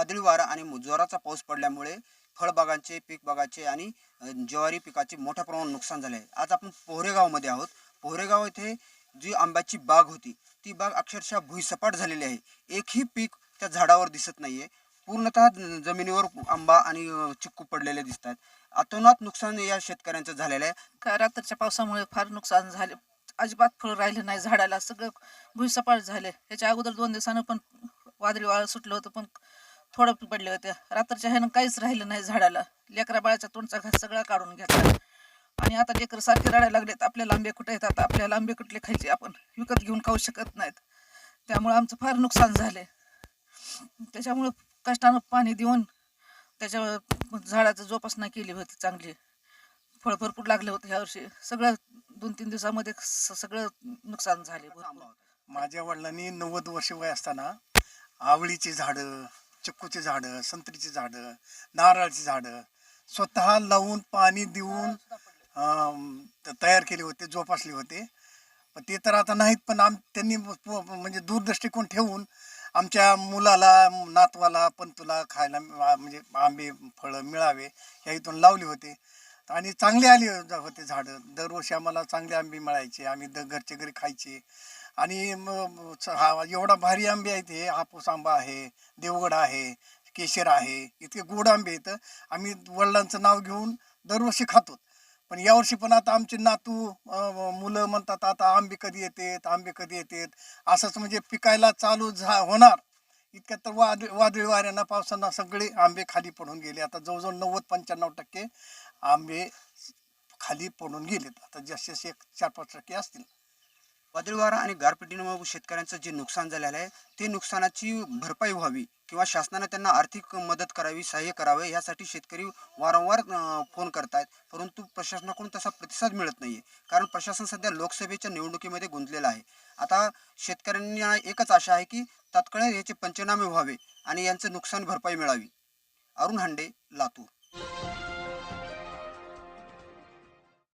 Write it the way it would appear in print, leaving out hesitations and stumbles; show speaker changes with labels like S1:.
S1: वादळी वारा आणि जोराचा पाऊस पडल्यामुळे फळबागांचे, पीक बागाचे आणि ज्वारी पिकाचे मोठ्या प्रमाणात नुकसान झाले आहे. आज आपण पोहरेगावमध्ये आहोत. पोहरेगाव येथे जी आंब्याची बाग होती, ती बाग अक्षरशः भुईसपाट झालेली आहे. एकही पीक त्या झाडावर दिसत नाहीये. पूर्णतः जमिनीवर आंबा आणि चिक्कू पडलेले दिसतात. अतोनात नुकसान या शेतकऱ्यांचं झालेलं आहे.
S2: का रात्रीच्या पावसामुळे फार नुकसान झाले. अजिबात फळ राहिलं नाही झाडाला, सगळं भुईसपाट झाले. ह्याच्या अगोदर 2 दिवसानं पण वादळी वारं सुटलं होतं, पण थोडं पडले होते. रात्रीच्या ह्यानं काहीच राहिलं नाही झाडाला. लेकरा बाळाच्या तोंडचा घास सगळा काढून घेतला. आणि आता लेकर सारखे रडायला लागलेत, आपल्याला आंबे कुठे येतात, आपल्याला आंबे कुठले खायचे, आपण विकत घेऊन खाऊ शकत नाहीत. त्यामुळे आमचं फार नुकसान झाले. त्याच्यामुळं कष्टानं पाणी देऊन त्याच्या झाडाचं जोपासना केली होती चांगली. फळ भरपूर लागले होते ह्यावर्षी. सगळं 2-3 दिवसामध्ये सगळं नुकसान झाले भरपूर.
S3: माझ्या वडिलांनी 90 वर्ष वय असताना आवळीची झाडं, चिक्कूची झाडं, संत्रीची झाडं, नारळाची झाडं स्वतः लावून पाणी देऊन तयार केले होते, जोपासले होते. पण ते तर आता नाहीत. पण त्यांनी म्हणजे दूरदृष्टिकोन ठेवून आमच्या मुलाला, नातवाला, पंतूला खायला म्हणजे आंबे फळं मिळावे ह्या इथून लावले होते. आणि चांगले आले होते झाडं. दरवर्षी आम्हाला चांगले आंबे मिळायचे. आम्ही घरचे घरी खायचे. आणि हा एवढा भारी आंबे आहेत. हे हापूस आंबा आहे, देवगड आहे, केशर आहे, इतके गोड आंबे आहेत. आम्ही वडिलांचं नाव घेऊन दरवर्षी खातो. पण यावर्षी पण आता आमचे नातू मुलं म्हणतात, आता आंबे कधी येतात, आंबे कधी येतात. असंच म्हणजे पिकायला चालू होणार इतक्यात तर वादळी वाऱ्यानं, पावसानं सगळे आंबे खाली पडून गेले. आता जवळजवळ 90-95% आंबे खाली पडून गेलेत. आता जास्तीत जास्त 4-5% असतील.
S1: वादळी वारा आणि गारपिटीमुळे शेतकऱ्यांचं जे नुकसान झालेलं आहे, ते नुकसानाची भरपाई व्हावी किंवा शासनाने त्यांना आर्थिक मदत करावी, सहाय्य करावे, यासाठी शेतकरी वारंवार फोन करतायत. परंतु प्रशासनाकडून तसा प्रतिसाद मिळत नाहीये. कारण प्रशासन सध्या लोकसभेच्या निवडणुकीमध्ये गुंतलेलं आहे. आता शेतकऱ्यांना एकच आशा आहे की तात्काळ याचे पंचनामे व्हावे आणि यांचं नुकसान भरपाई मिळावी. अरुण हांडे, लातूर.